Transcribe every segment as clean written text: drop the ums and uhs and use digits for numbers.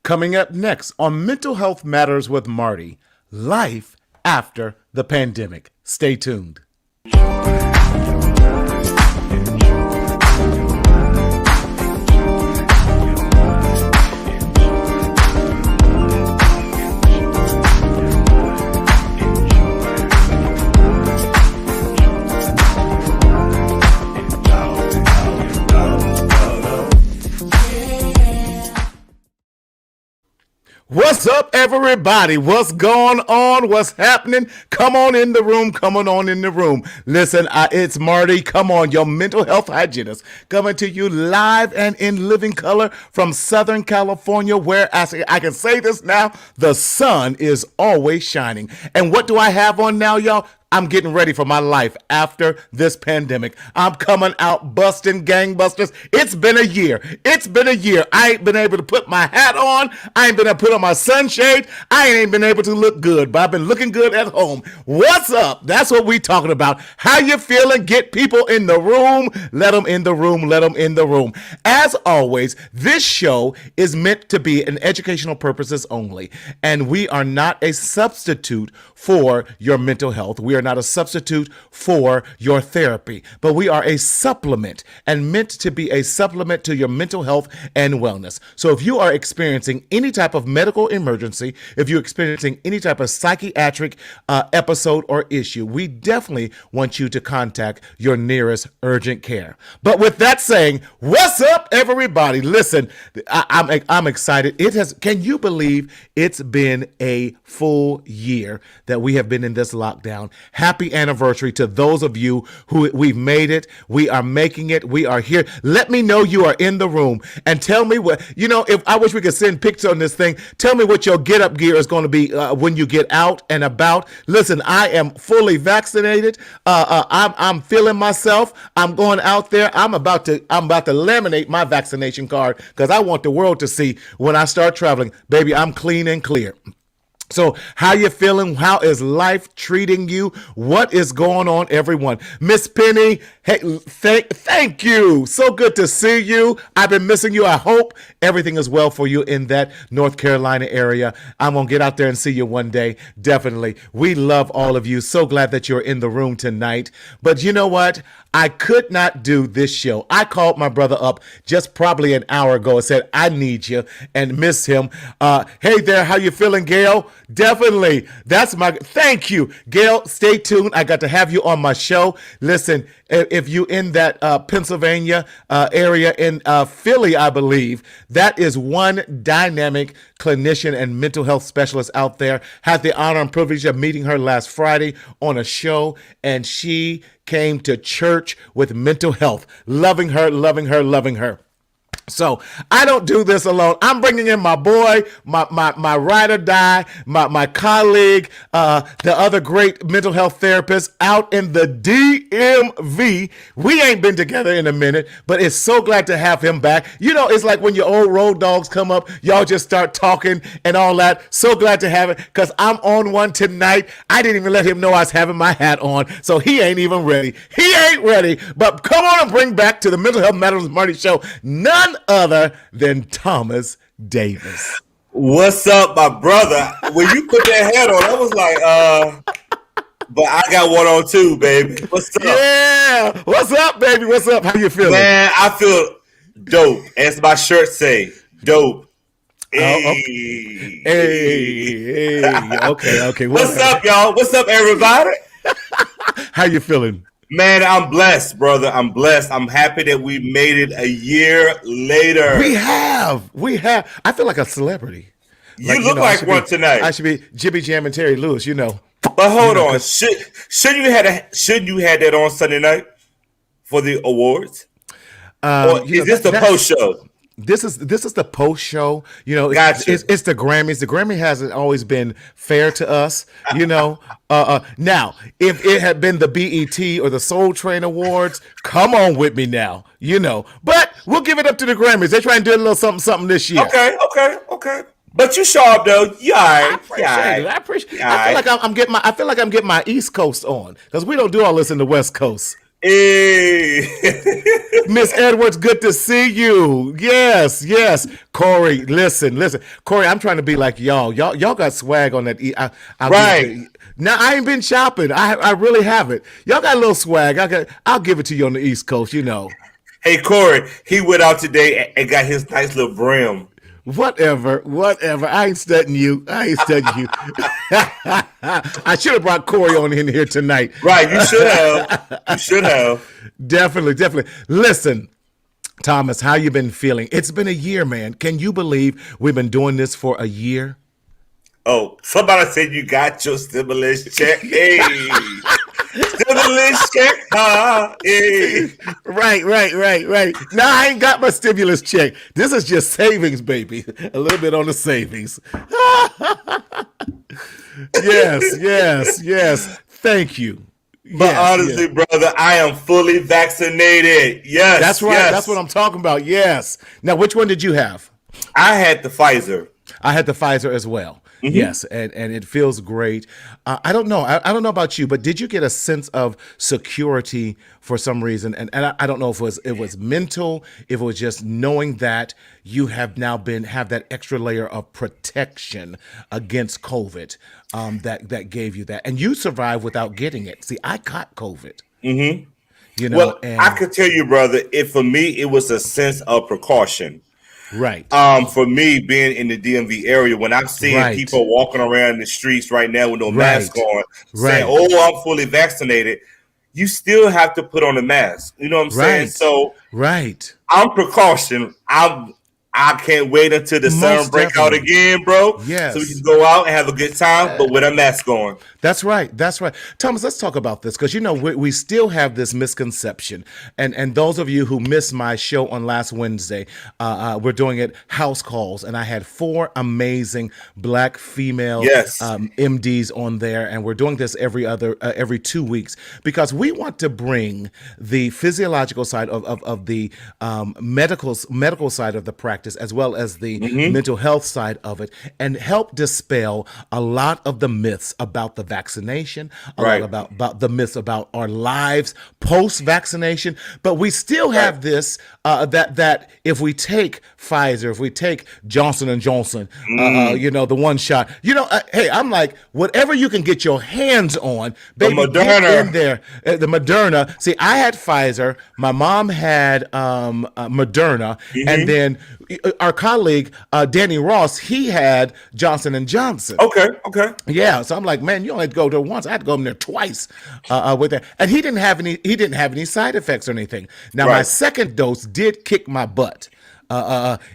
Coming up next on Mental Health Matters with Marty, life after the pandemic. Stay tuned. What's up, everybody? What's going on? What's happening? Come on in the room. Coming on in the room. Listen, it's Marty. Come on, your mental health hygienist, coming to you live and in living color from Southern California, where I can say this now, the sun is always shining. And what do I have on now, y'all? I'm getting ready for my life after this pandemic. I'm coming out busting gangbusters. It's been a year. I ain't been able to put my hat on. I ain't been able to put on my sunshade. I ain't been able to look good, but I've been looking good at home. What's up? That's what we talking about. How you feeling? Get people in the room. Let them in the room. Let them in the room. As always, this show is meant to be an educational purposes only, and we are not a substitute for your mental health. We are not a substitute for your therapy, but we are a supplement and meant to be a supplement to your mental health and wellness. So if you are experiencing any type of medical emergency, if you're experiencing any type of psychiatric episode or issue, we definitely want you to contact your nearest urgent care. But with that saying, what's up, everybody? Listen, I'm excited. Can you believe it's been a full year that we have been in this lockdown? Happy anniversary to those of you who we've made it. We are making it. We are here. Let me know you are in the room and tell me what, if I wish we could send pictures on this thing, tell me what your get up gear is going to be when you get out and about. Listen, I am fully vaccinated. I'm feeling myself. I'm going out there. I'm about to laminate my vaccination card because I want the world to see when I start traveling, baby, I'm clean and clear. So how you feeling? How is life treating you? What is going on, everyone? Miss Penny, hey, thank you. So good to see you. I've been missing you. I hope everything is well for you in that North Carolina area. I'm going to get out there and see you one day. Definitely. We love all of you. So glad that you're in the room tonight. But you know what? I could not do this show. I called my brother up just probably an hour ago and said, I need you, and miss him. Hey there, how you feeling, Gail? Definitely. Thank you. Gail, stay tuned. I got to have you on my show. Listen, if you in that Pennsylvania area in Philly, I believe, that is one dynamic clinician and mental health specialist out there. Had the honor and privilege of meeting her last Friday on a show, and she came to church with mental health. Loving her, loving her, loving her. So I don't do this alone. I'm bringing in my boy, my ride or die, my colleague, the other great mental health therapist out in the DMV. We ain't been together in a minute, but it's so glad to have him back. It's like when your old road dogs come up, y'all just start talking and all that. So glad to have it because I'm on one tonight. I didn't even let him know I was having my hat on, so he ain't even ready. He ain't ready. But come on and bring back to the Mental Health Matters with Marty show none other than Thomas Davis. What's up, my brother? When you put that hat on, I was like, but I got one on too, baby. What's up? Yeah. What's up, baby? What's up? How you feeling? Man, I feel dope. As my shirt say, dope. Hey. Hey. Okay. What's up, y'all? What's up, everybody? How you feeling? Man, I'm blessed, brother. I'm blessed. I'm happy that we made it a year later. We have. I feel like a celebrity. You look like one tonight. I should be Jimmy Jam and Terry Lewis, But hold on. Shouldn't you had that on Sunday night for the awards? Or is this the post show? This is the post show. Gotcha. It's the Grammys. The Grammy hasn't always been fair to us. Now, if it had been the BET or the Soul Train Awards, come on with me now. But we'll give it up to the Grammys. They're trying to do a little something this year. Okay. But you sharp though. You all right. I appreciate it. I feel like I'm getting my East Coast on because we don't do all this in the West Coast. Hey. Miss Edwards, good to see you. Yes, yes. Corey, listen. Corey, I'm trying to be like y'all. Y'all got swag on that. I'll give it to Right. you. Now I ain't been shopping. I really haven't. Y'all got a little swag. I'll give it to you on the East Coast. Hey, Corey, he went out today and got his nice little brim. Whatever. I ain't studying you. I should have brought Corey on in here tonight. Right, you should have. Definitely. Listen, Thomas, how you been feeling? It's been a year, man. Can you believe we've been doing this for a year? Oh, somebody said you got your stimulus check. Hey. Stimulus check. Hey. Right. No, I ain't got my stimulus check. This is just savings, baby. A little bit on the savings. Yes. Thank you. But honestly, brother, I am fully vaccinated. Yes. That's right. Yes. That's what I'm talking about. Yes. Now, which one did you have? I had the Pfizer. I had the Pfizer as well. Mm-hmm. Yes, and it feels great. I don't know. I don't know about you, but did you get a sense of security for some reason? And I don't know if it was mental, if it was just knowing that you have now have that extra layer of protection against COVID that gave you that, and you survived without getting it. See, I caught COVID. Mm-hmm. Well, I could tell you, brother, for me, it was a sense of precaution. Right. For me, being in the DMV area, when I'm seeing people walking around the streets right now with no mask on, saying, "Oh, I'm fully vaccinated," you still have to put on a mask. You know what I'm saying? So, I'm precaution. I can't wait until the sun break out again, bro. Yes. So we can go out and have a good time, but with a mask on. That's right. Thomas, let's talk about this because, we still have this misconception. And those of you who missed my show on last Wednesday, we're doing it house calls. And I had 4 amazing Black female MDs on there. And we're doing this every 2 weeks because we want to bring the physiological side of the medical side of the practice as well as the mental health side of it and help dispel a lot of the myths about the vaccination, a lot about the myths about our lives post-vaccination. But we still have this that if we take Pfizer, if we take Johnson & Johnson, the one shot, hey, I'm like, whatever you can get your hands on, baby, the Moderna. Get in there. The Moderna. See, I had Pfizer. My mom had Moderna. And then our colleague, Danny Ross, he had Johnson & Johnson. Okay. Yeah, so I'm like, man, you only had to go there once. I had to go in there twice with that. And he didn't have any side effects or anything. Now, my second dose did kick my butt.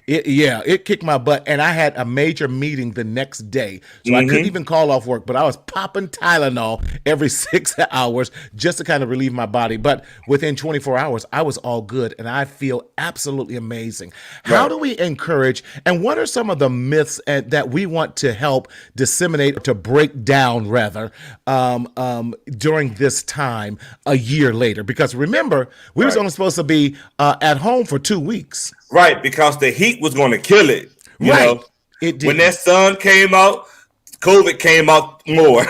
It kicked my butt, and I had a major meeting the next day, so I couldn't even call off work. But I was popping Tylenol every 6 hours just to kind of relieve my body. But within 24 hours, I was all good, and I feel absolutely amazing. How do we encourage, and what are some of the myths that we want to help disseminate, to break down rather, during this time a year later? Because remember, we was only supposed to be at home for 2 weeks. Right, because the heat was going to kill it. You know, it did. When that sun came out, COVID came out more.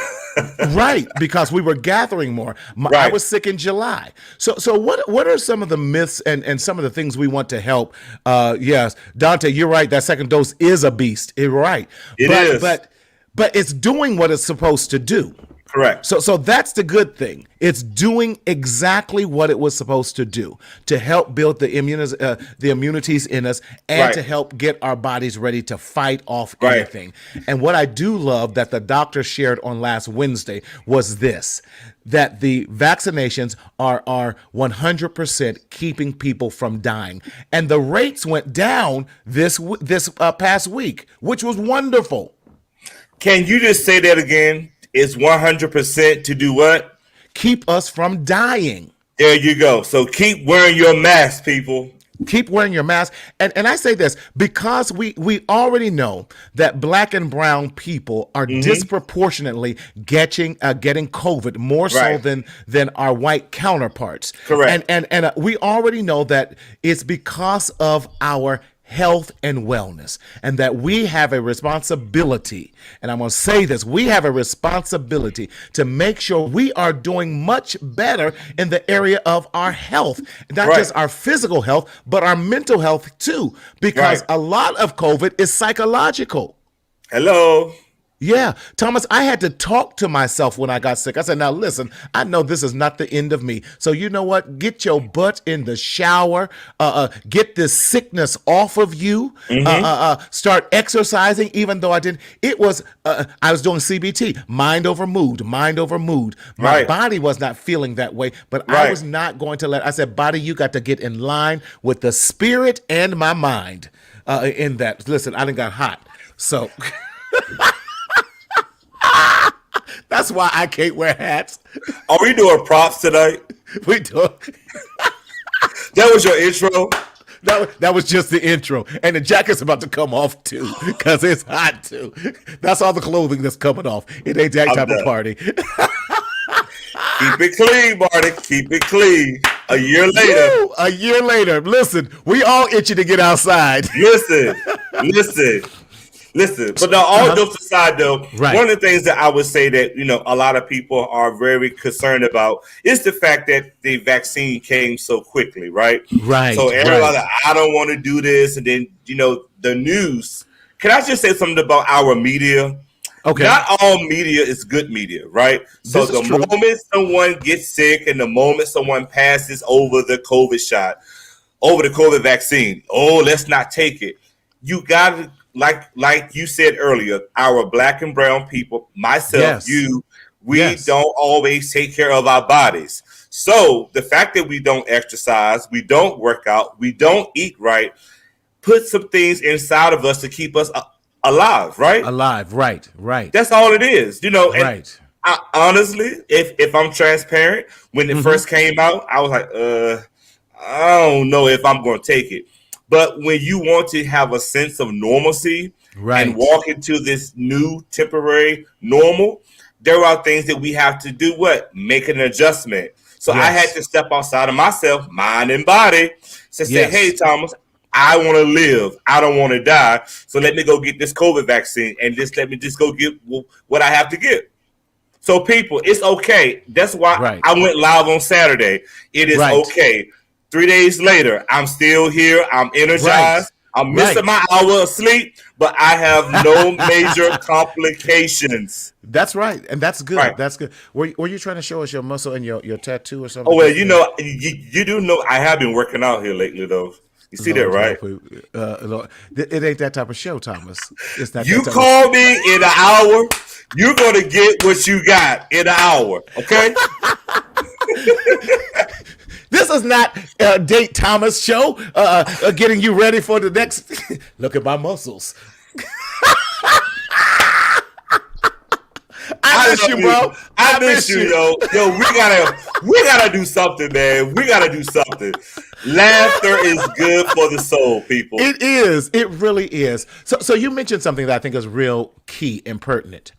Right, because we were gathering more. I was sick in July. So what are some of the myths and some of the things we want to help? Yes, Dante, you're right. That second dose is a beast. You're right. It is. But it's doing what it's supposed to do. Correct. So that's the good thing. It's doing exactly what it was supposed to do to help build the immunities in us and to help get our bodies ready to fight off anything. And what I do love that the doctor shared on last Wednesday was this, that the vaccinations are 100% keeping people from dying. And the rates went down this past week, which was wonderful. Can you just say that again? It's 100% to do what? Keep us from dying. There you go. So keep wearing your mask, people. Keep wearing your mask. And I say this because we already know that Black and brown people are disproportionately getting COVID more so than our white counterparts. Correct. And we already know that it's because of our health and wellness, and that we have a responsibility, and I'm going to say this, we have a responsibility to make sure we are doing much better in the area of our health, not just our physical health, but our mental health too, because a lot of COVID is psychological. Hello. Yeah, Thomas, I had to talk to myself when I got sick. I said, now listen, I know this is not the end of me. So you know what? Get your butt in the shower, get this sickness off of you, start exercising, even though I didn't. It was, I was doing CBT, mind over mood, mind over mood. My body was not feeling that way, but I was not going to I said, body, you got to get in line with the spirit and my mind in that. Listen, I done got hot. So... That's why I can't wear hats. Are we doing props tonight? We do. That was your intro? That was just the intro. And the jacket's about to come off too, because it's hot too. That's all the clothing that's coming off. It ain't that type of party. Keep it clean, Marty. Keep it clean. A year later. Woo! A year later. Listen, we all itching to get outside. Listen. But now, all jokes aside, though, one of the things that I would say that, you know, a lot of people are very concerned about is the fact that the vaccine came so quickly, right? So everybody, I don't want to do this. And then, you know, the news. Can I just say something about our media? Okay. Not all media is good media, right? So the moment someone gets sick and the moment someone passes over the COVID shot, over the COVID vaccine, let's not take it. You got to, like you said earlier, our black and brown people, myself, you, we don't always take care of our bodies. So the fact that we don't exercise, we don't work out, we don't eat right, put some things inside of us to keep us alive, right? Alive, right. That's all it is, you know. And I, honestly, if I'm transparent, when it first came out, I was like, I don't know if I'm going to take it. But when you want to have a sense of normalcy and walk into this new temporary normal, there are things that we have to do. Make an adjustment. So I had to step outside of myself, mind and body, to say, hey, Thomas, I want to live. I don't want to die. So let me go get this COVID vaccine and let me go get what I have to get. So people, it's okay. That's why I went live on Saturday. It is okay. 3 days later, I'm still here. I'm energized. I'm missing my hour of sleep, but I have no major complications. That's right, and that's good. That's good. Were you trying to show us your muscle and your tattoo or something? Oh well, you know, you do know I have been working out here lately, though. You see that, right? It ain't that type of show, Thomas. It's not. You call me in an hour, you're gonna get what you got in an hour. Okay. This is not a Date Thomas show, getting you ready for the next. Look at my muscles. I miss you, bro. I miss you, yo. Yo, we gotta do something, man. We gotta do something. Laughter is good for the soul, people. It is. It really is. So you mentioned something that I think is real key and pertinent.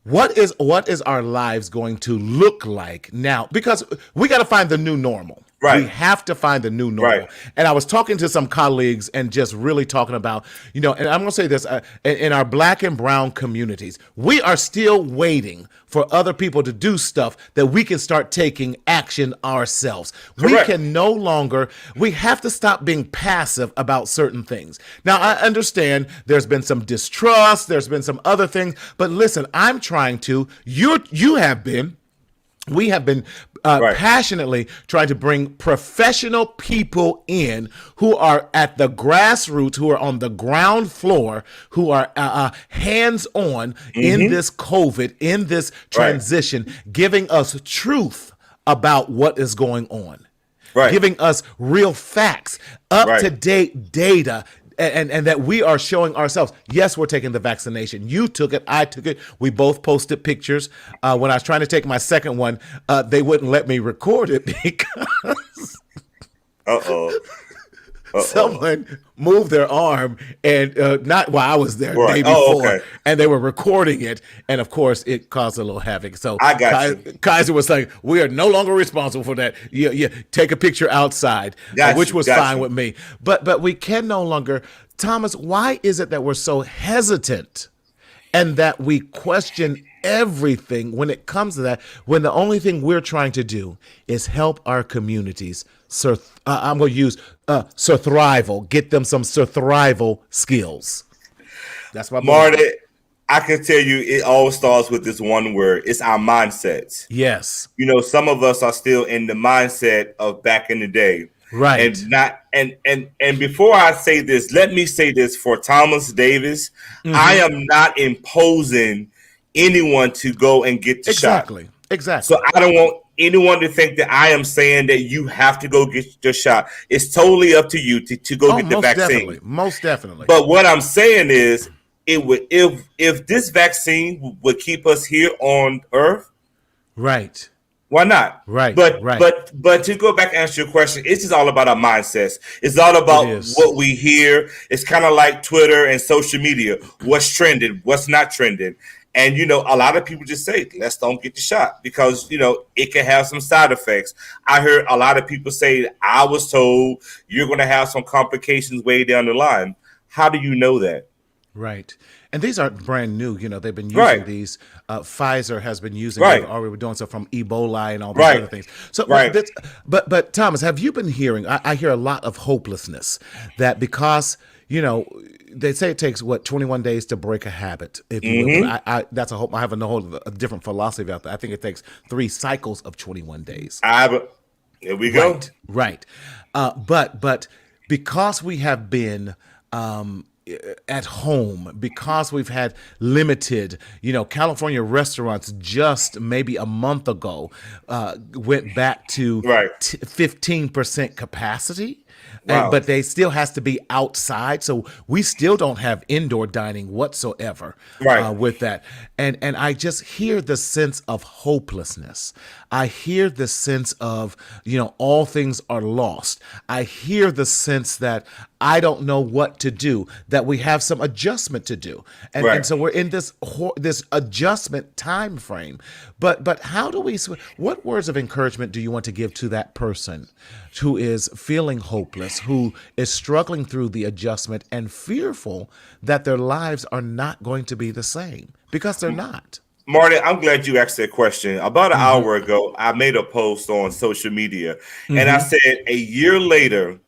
What is our lives going to look like now? Because we got to find the new normal. We have to find the new normal. And I was talking to some colleagues and just really talking about, you know, and I'm going to say this, in our black and brown communities, we are still waiting for other people to do stuff that we can start taking action ourselves. We can no longer, we have to stop being passive about certain things. Now, I understand there's been some distrust, there's been some other things, but listen, I'm trying to, we have been passionately trying to bring professional people in who are at the grassroots, who are on the ground floor, who are hands-on in this COVID, in this transition, giving us truth about what is going on, giving us real facts, up-to-date data, and that we are showing ourselves, yes, we're taking the vaccination. You took it. I took it. We both posted pictures. When I was trying to take my second one, they wouldn't let me record it because... someone moved their arm, and not while I was there, Right. day before, Okay. and they were recording it, and of course it caused a little havoc. So I got you. Kaiser was like, "We are no longer responsible for that. You take a picture outside," which was fine with me. But we can no longer. Thomas, why is it that we're so hesitant, and that we question everything when it comes to that, when the only thing we're trying to do is help our communities I'm going to use survival, get them some survival skills. That's my Marty, I can tell you it all starts with this one word. It's our mindsets. Yes. Some of us are still in the mindset of back in the day. Right. And not and before I say this, let me say this for Thomas Davis. I am not imposing anyone to go and get the shot. Exactly. So I don't want anyone to think that I am saying that you have to go get your shot. It's totally up to you to go get the vaccine. Most definitely. But what I'm saying is, it would if this vaccine would keep us here on Earth, right? Why not? Right. But to go back and answer your question, it's just all about our mindsets. It's all about what we hear. It's kind of like Twitter and social media. What's trending? What's not trending? And a lot of people just say, let's don't get the shot because it can have some side effects. I heard a lot of people say, I was told you're going to have some complications way down the line. How do you know that? Right. And these aren't brand new. They've been using these. Pfizer has been using them already doing so from Ebola and all these other things. So, but Thomas, have you been hearing? I hear a lot of hopelessness that because they say it takes 21 days to break a habit. If you will. That's a hope. I have a different philosophy out there. I think it takes 3 cycles of 21 days. Here we go. Right. But because we have been at home, because we've had limited, California restaurants just maybe a month ago went back to 15% capacity. Wow. But they still has to be outside, so we still don't have indoor dining whatsoever with that. And I just hear the sense of hopelessness. I hear the sense of, all things are lost. I hear the sense that I don't know what to do, that we have some adjustment to do. And so we're in this adjustment time frame. But how do we, what words of encouragement do you want to give to that person who is feeling hopeless, who is struggling through the adjustment and fearful that their lives are not going to be the same? Because they're not. Marty, I'm glad you asked that question. About an hour ago, I made a post on social media, and I said a year later,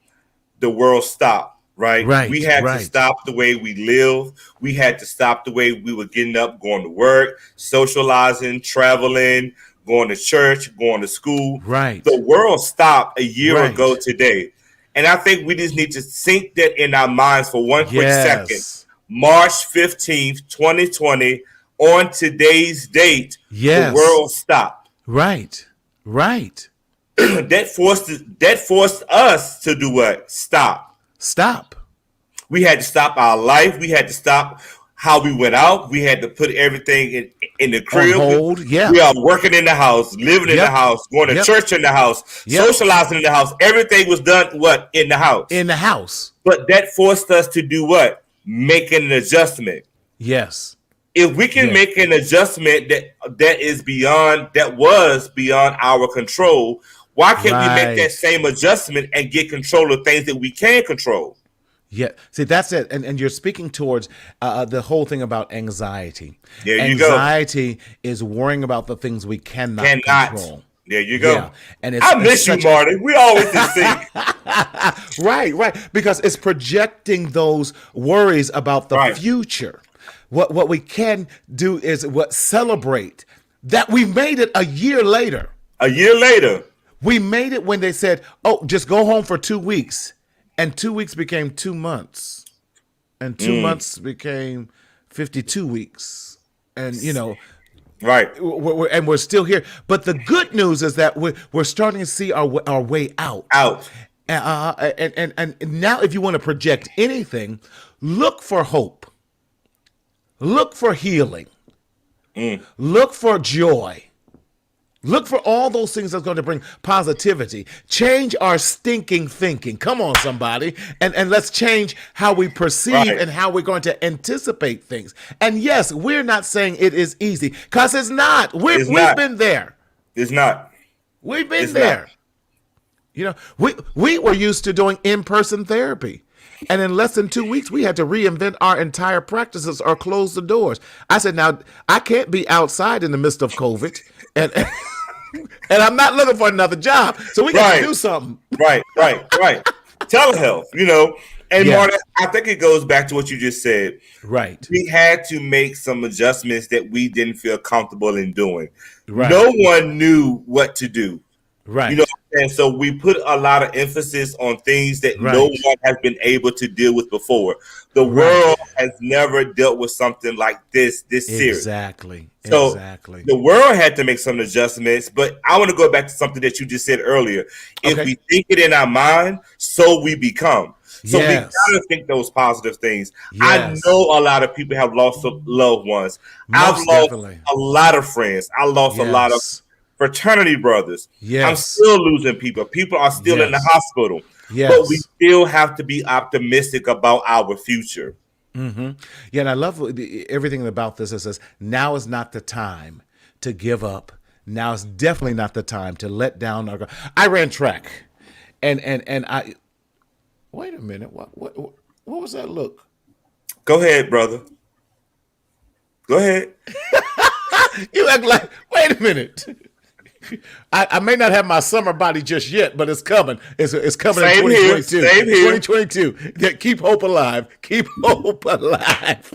the world stopped, right? We had to stop the way we live. We had to stop the way we were getting up, going to work, socializing, traveling, going to church, going to school. Right. The world stopped a year ago today. And I think we just need to sink that in our minds for one quick second. March 15th, 2020, on today's date, the world stopped. Right. That forced us to do what? Stop. We had to stop our life. We had to stop how we went out. We had to put everything in the crib. On hold. We are working in the house, living in the house, going to church in the house, socializing in the house. Everything was done in the house. In the house. But that forced us to do what? Make an adjustment. Yes. If we can make an adjustment that was beyond our control, why can't we make that same adjustment and get control of things that we can control? Yeah. See, that's it. And you're speaking towards the whole thing about anxiety. There you go. Anxiety is worrying about the things we cannot control. There you go. Yeah. And I miss you, Marty. We always just think. Right. Because it's projecting those worries about the future. What we can do is celebrate that we made it a year later. We made it when they said, just go home for 2 weeks. And 2 weeks became 2 months. And 2 months became 52 weeks. And, we're still here. But the good news is that we're starting to see our way out. And now if you want to project anything, look for hope. Look for healing. Look for joy. Look for all those things that's going to bring positivity. Change our stinking thinking. Come on, somebody. And let's change how we perceive and how we're going to anticipate things. And yes, we're not saying it is easy, because it's not. We've been there. It's not. We've been there. Not. You know, we were used to doing in-person therapy. And in less than 2 weeks, we had to reinvent our entire practices or close the doors. I said, now, I can't be outside in the midst of COVID. And I'm not looking for another job. So we got to do something. Right. Telehealth, you know. And Marta, I think it goes back to what you just said. Right. We had to make some adjustments that we didn't feel comfortable in doing. Right. No one knew what to do. Right. You know, and so we put a lot of emphasis on things that no one has been able to deal with before. The world has never dealt with something like this serious. Exactly. So the world had to make some adjustments, but I want to go back to something that you just said earlier. If we think it in our mind, so we become. So we gotta think those positive things. I know a lot of people have lost loved ones. I've lost a lot of friends. I lost a lot of fraternity brothers. I'm still losing people. People are still in the hospital. But we still have to be optimistic about our future. Mm-hmm. Yeah, and I love everything about this. It says, now is not the time to give up. Now is definitely not the time to let down our. I ran track, and I. Wait a minute. What was that look? Go ahead, brother. Go ahead. You act like. Wait a minute. I may not have my summer body just yet, but it's coming. It's coming in 2022. Same here. 2022. Keep hope alive. Keep hope alive.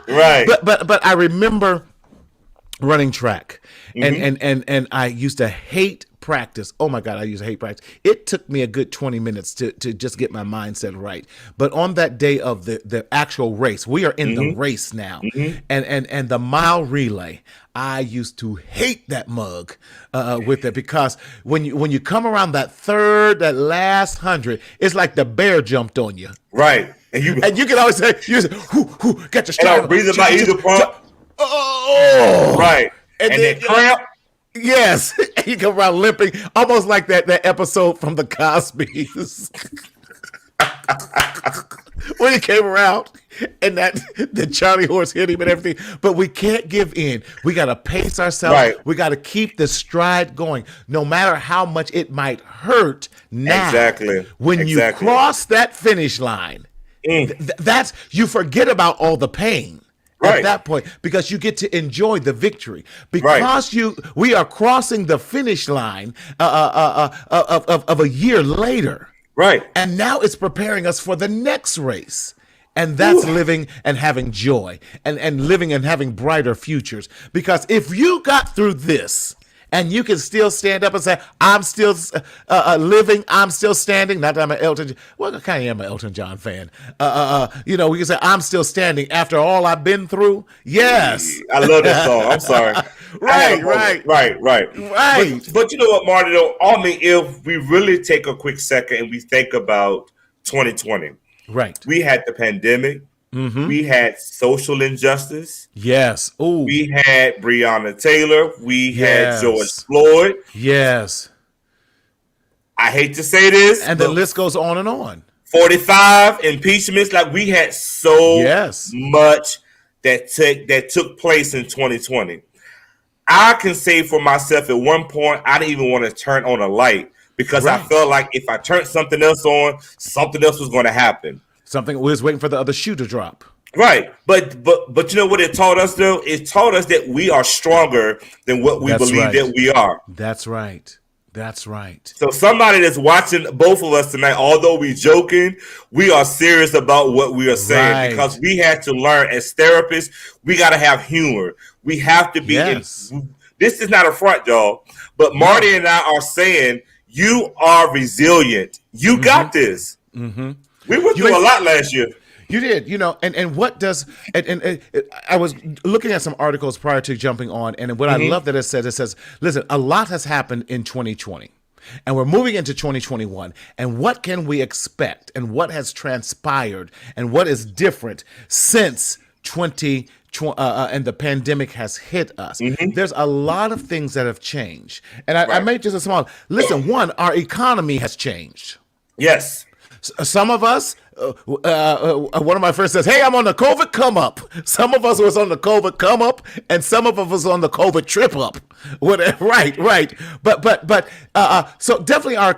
Right. But I remember running track, and I used to hate practice. Oh my God, I used to hate practice. It took me a good 20 minutes to just get my mindset right. But on that day of the actual race, we are in the race now, and the mile relay, I used to hate that mug with it, because when you come around that last 100, it's like the bear jumped on you. Right. And you can always say, get your stride. And I'm breathing by either pump. Oh, right. And then cramp. Yes, you come around limping, almost like that episode from the Cosbys. When he came around and the Charlie horse hit him and everything. But we can't give in. We got to pace ourselves. Right. We got to keep the stride going, no matter how much it might hurt now. Exactly. When you cross that finish line, that's you forget about all the pain. At that point, because you get to enjoy the victory, because we are crossing the finish line of a year later, and now it's preparing us for the next race, and that's living and having joy, and living and having brighter futures. Because if you got through this, and you can still stand up and say, I'm still living, I'm still standing. Not that I'm an Elton, well, I kind of am an Elton John fan. We can say, I'm still standing after all I've been through. Yes. I love that song. I'm sorry. Right. But you know what, Marty, though? If we really take a quick second and we think about 2020. Right. We had the pandemic. Mm-hmm. We had social injustice. Yes. Ooh. We had Breonna Taylor. We had George Floyd. Yes. I hate to say this, and the list goes on and on. 45 impeachments. Like, we had so much that took place in 2020. I can say for myself, at one point, I didn't even want to turn on a light, because I felt like if I turned something else on, something else was going to happen. Something we was waiting for the other shoe to drop. Right. But you know what it taught us, though? It taught us that we are stronger than what we believe that we are. That's right. So somebody that's watching both of us tonight, although we joking, we are serious about what we are saying, because we had to learn as therapists, we got to have humor. We have to be this is not a front, y'all. But Marty and I are saying, you are resilient. You got this. Mm-hmm. We went through a lot last year. You did, and what does, and I was looking at some articles prior to jumping on, and what I love that it says, listen, a lot has happened in 2020, and we're moving into 2021, and what can we expect, and what has transpired, and what is different since 2020? and the pandemic has hit us, Mm-hmm. there's a lot of things that have changed. And I Right. made just a small listen. One, our economy has changed. Yes. Some of us, one of my friends says, "Hey, I'm on the COVID come up." Some of us was on the COVID come up, and some of us was on the COVID trip up. Whatever, right. So definitely our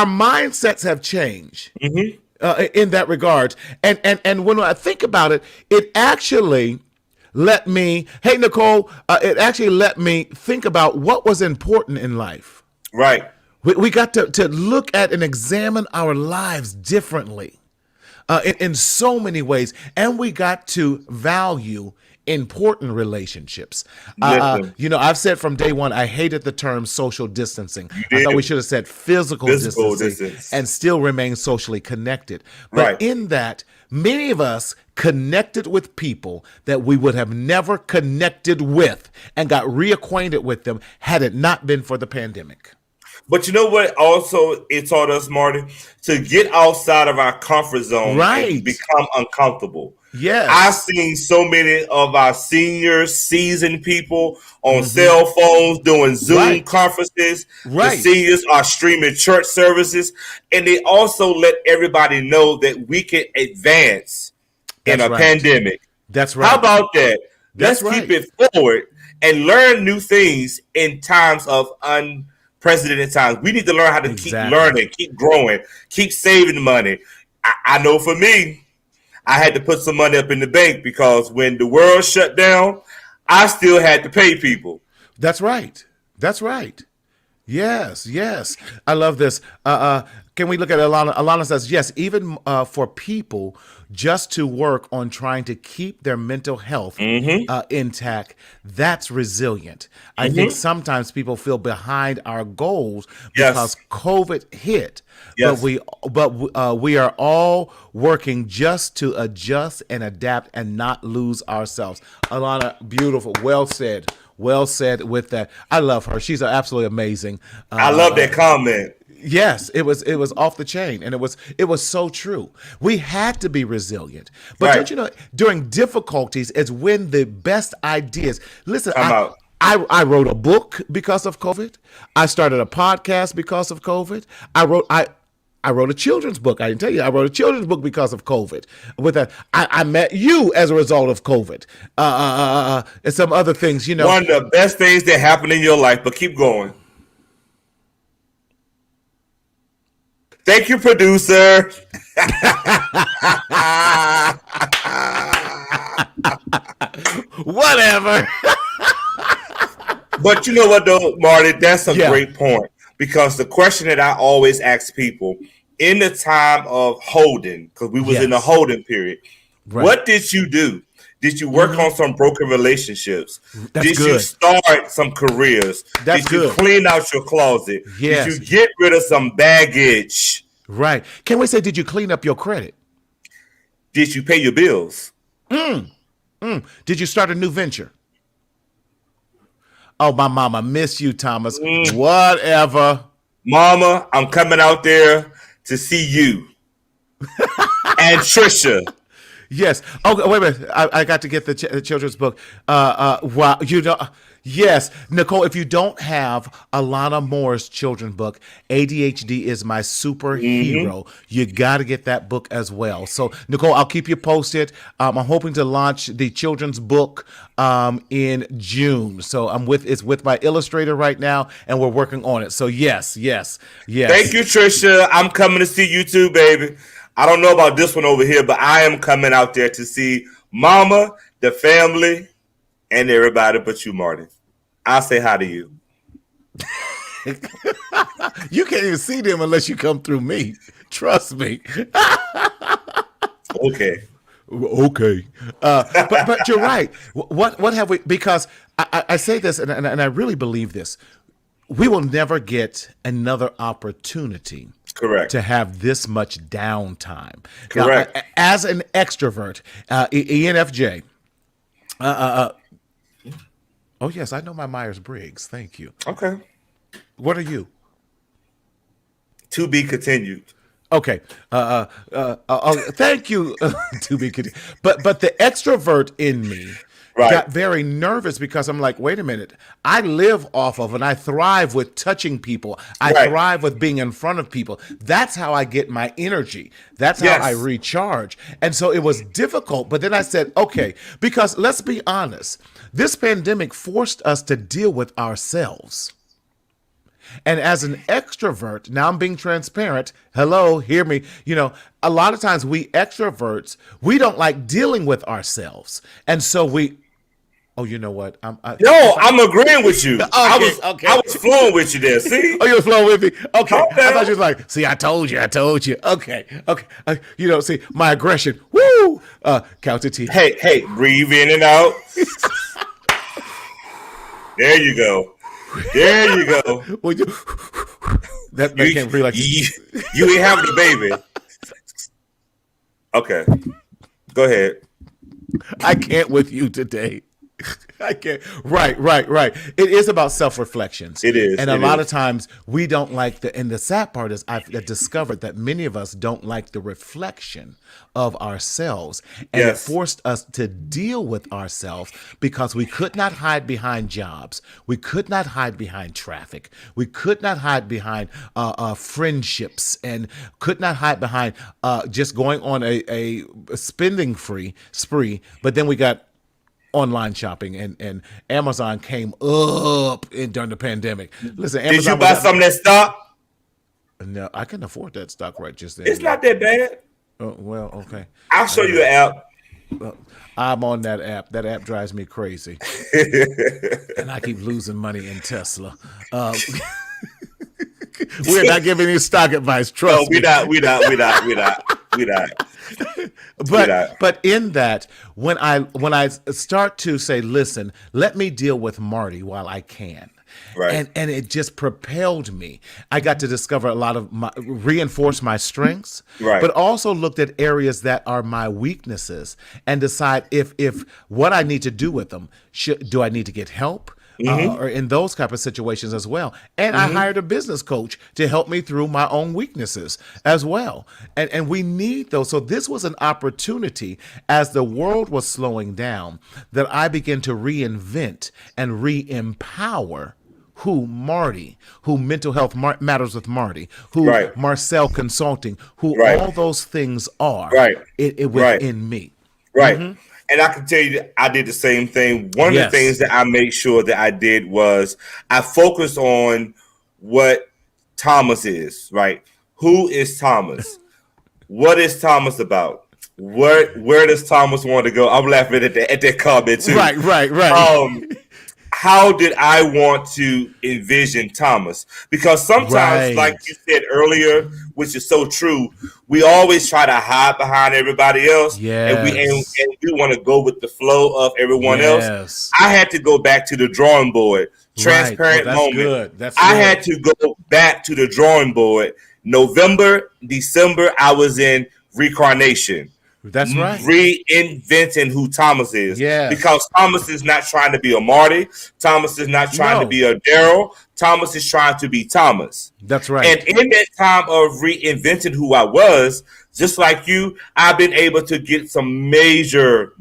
mindsets have changed Mm-hmm. in that regard. And when I think about it, it actually let me. Hey, Nicole, it actually let me think about what was important in life. Right. We got to look at and examine our lives differently in so many ways. And we got to value important relationships. Listen, I've said from day one, I hated the term social distancing. you I thought we did. should have said physical Physical distancing distance. and still remain socially connected. But Right. in that, many of us connected with people that we would have never connected with and got reacquainted with them had it not been for the pandemic. But you know what? Also, it taught us, Marty, to get outside of our comfort zone Right. and become uncomfortable. Yes. I've seen so many of our senior, seasoned people on cell phones doing Zoom Right. conferences. Right. The seniors are streaming church services, and they also let everybody know that we can advance in That's a right. pandemic. That's right. How about that? That's Let's keep right. it forward and learn new things in times of unprecedented times. We need to learn how to keep Exactly. learning, keep growing, keep saving money. I know for me, I had to put some money up in the bank because when the world shut down, I still had to pay people. That's right. That's right. Yes. I love this. Can we look at Alana? Alana says, yes, even for people just to work on trying to keep their mental health intact, that's resilient. I think sometimes people feel behind our goals because COVID hit. Yes. But we are all working just to adjust and adapt and not lose ourselves. Alana, beautiful. Well said. Well said with that. I love her. She's absolutely amazing. I love that comment. Yes, it was off the chain, and it was so true. We had to be resilient, but Right. don't you know? During difficulties, is when the best ideas. Listen, Come out. I wrote a book because of COVID. I started a podcast because of COVID. I wrote a children's book. I didn't tell you. I wrote a children's book because of COVID. With that, I met you as a result of COVID, and some other things. You know, One of the best things that happened in your life, but keep going. Thank you, producer. whatever. But you know what, though, Marty? That's a Yeah. great point. Because the question that I always ask people in the time of holding, because we was in the Yes. holding period, Right. what did you do? Did you work on some broken relationships? That's Did you good. start some careers? That's Did you good. clean out your closet? Yes. Did you get rid of some baggage? Right? Can we say, did you clean up your credit? Did you pay your bills? Did you start a new venture? Oh, my mama, miss you, Thomas. Whatever. Mama, I'm coming out there to see you. And Trisha. Yes. Okay. Wait a minute. I got to get the children's book. Wow. Yes, Nicole. If you don't have Alana Moore's children's book, ADHD is my superhero. You got to get that book as well. So, Nicole, I'll keep you posted. I'm hoping to launch the children's book in June. So it's with my illustrator right now, and we're working on it. So yes. Thank you, Trisha. I'm coming to see you too, baby. I don't know about this one over here, but I am coming out there to see Mama, the family, and everybody but you, Marty. I'll say hi to you. You can't even see them unless you come through me. Trust me. Okay. Okay, but you're right. What have we? Because I say this, and I really believe this. We will never get another opportunity. Correct. To have this much downtime. Correct. Now, as an extrovert, ENFJ. Oh yes, I know my Myers-Briggs. Thank you. Okay. What are you? To be continued. Okay. Thank you. To be continued. But the extrovert in me got very nervous because I'm like, wait a minute. I live off of and I thrive with touching people. I thrive with being in front of people. That's how I get my energy. That's how I recharge. And so it was difficult. But then I said, okay, because let's be honest, this pandemic forced us to deal with ourselves. And as an extrovert, now I'm being transparent. Hello, hear me. You know, a lot of times we extroverts, we don't like dealing with ourselves. And so oh, you know what? I'm agreeing with you. I was flowing with you there. See? Oh, you were flowing with me? Okay. I thought you was like, see, I told you. Okay. See, my aggression. Woo! Count to 10. Hey, breathe in and out. There you go. Well, that can't breathe like you ain't having a baby. Okay. Go ahead. I can't with you today. I can't. Right. It is about self-reflections. It is. And a lot of times we don't like and the sad part is I've discovered that many of us don't like the reflection of ourselves. And it forced us to deal with ourselves because we could not hide behind jobs. We could not hide behind traffic. We could not hide behind friendships and could not hide behind just going on a spending spree. But then we got online shopping and Amazon came up during the pandemic. Listen, Amazon, did you buy some of that stock? No, I can afford that stock right just then. It's not that bad. Oh, well, okay. I'll show you an app. I'm on that app. That app drives me crazy, and I keep losing money in Tesla. We're not giving you stock advice. Trust me. We're not. But in that, when I start to say, listen, let me deal with Marty while I can. Right. And it just propelled me. I got to discover a lot of reinforce my strengths, but also looked at areas that are my weaknesses and decide if what I need to do with them. Do I need to get help? Or in those type of situations as well. And I hired a business coach to help me through my own weaknesses as well. And we need those. So this was an opportunity as the world was slowing down that I began to reinvent and re-empower who Mental Health Matters with Marty, who Marcel Consulting, who all those things are within me. Right. Mm-hmm. And I can tell you that I did the same thing. One of the things that I made sure that I did was I focused on what Thomas is, right? Who is Thomas? What is Thomas about? Where does Thomas want to go? I'm laughing at that comment too. Right. How did I want to envision Thomas? Because sometimes, like you said earlier, which is so true, we always try to hide behind everybody else, and we want to go with the flow of everyone else. I had to go back to the drawing board. Transparent moment. That's I had to go back to the drawing board. November, December, I was in reincarnation. That's right. Reinventing who Thomas is. Yeah. Because Thomas is not trying to be a Marty. Thomas is not trying to be a Daryl. Thomas is trying to be Thomas. That's right. And in that time of reinventing who I was, just like you, I've been able to get some major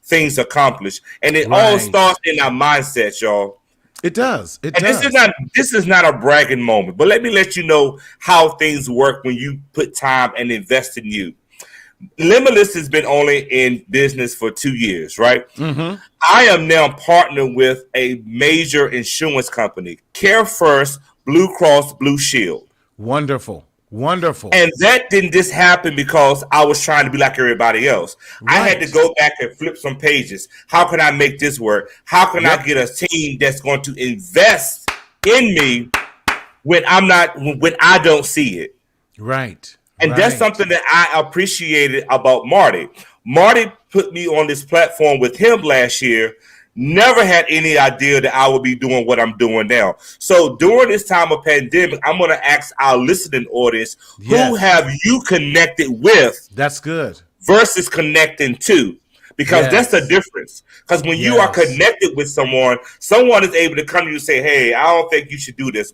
things accomplished. And it all starts in our mindset, y'all. It does. This is not a bragging moment, but let me let you know how things work when you put time and invest in you. Limitless has been only in business for 2 years, right? Mm-hmm. I am now partnered with a major insurance company, Care First, Blue Cross Blue Shield. Wonderful. And that didn't just happen because I was trying to be like everybody else. I had to go back and flip some pages. How can I make this work? How can I get a team that's going to invest in me when I don't see it? Right. And that's something that I appreciated about Marty. Marty put me on this platform with him last year. Never had any idea that I would be doing what I'm doing now. So during this time of pandemic, I'm going to ask our listening audience, who have you connected with? That's good. Versus connecting to. Because that's the difference. Because when you are connected with someone is able to come to you and say, hey, I don't think you should do this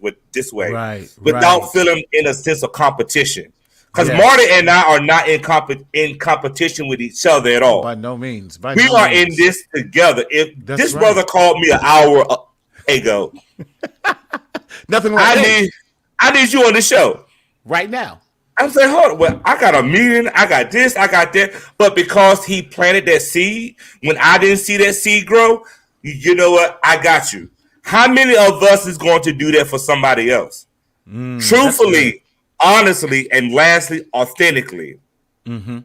way. Without feeling in a sense of competition. Because Marty and I are not in competition with each other at all. By no means. We are in this together. If this brother called me an hour ago, nothing like I need you on the show right now. I'm saying, hold on. Well, I got a meeting. I got this. I got that. But because he planted that seed, when I didn't see that seed grow, you know what? I got you. How many of us is going to do that for somebody else? Truthfully, honestly, and lastly, authentically. Mm-hmm.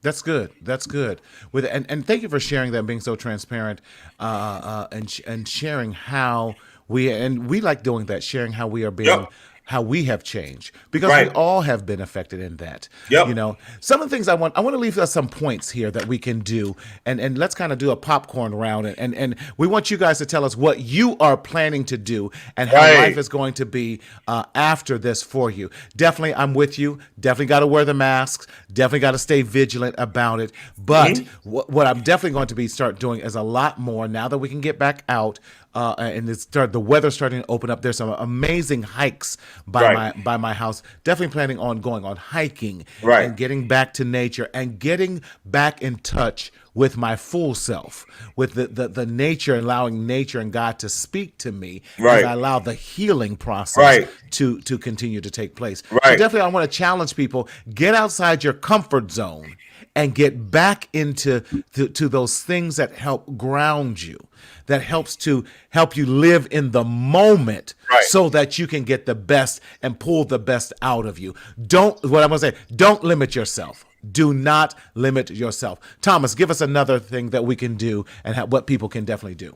That's good. That's good. And thank you for sharing that, and being so transparent, and sharing how we like doing that, sharing how we are being. How we have changed, because we all have been affected in that. You know, some of the things I want to leave us some points here that we can do, and let's kind of do a popcorn round, and we want you guys to tell us what you are planning to do and how life is going to be after this for you. Definitely, I'm with you. Definitely got to wear the masks. Definitely got to stay vigilant about it. But what I'm definitely going to start doing is a lot more now that we can get back out. And the weather's starting to open up. There's some amazing hikes by my house. Definitely planning on going on hiking and getting back to nature and getting back in touch with my full self, with the nature, allowing nature and God to speak to me as I allow the healing process to continue to take place. So definitely I want to challenge people, get outside your comfort zone and get back into to those things that help ground you, that help you live in the moment so that you can get the best and pull the best out of you. Don't limit yourself. Do not limit yourself. Thomas, give us another thing that we can do and what people can definitely do.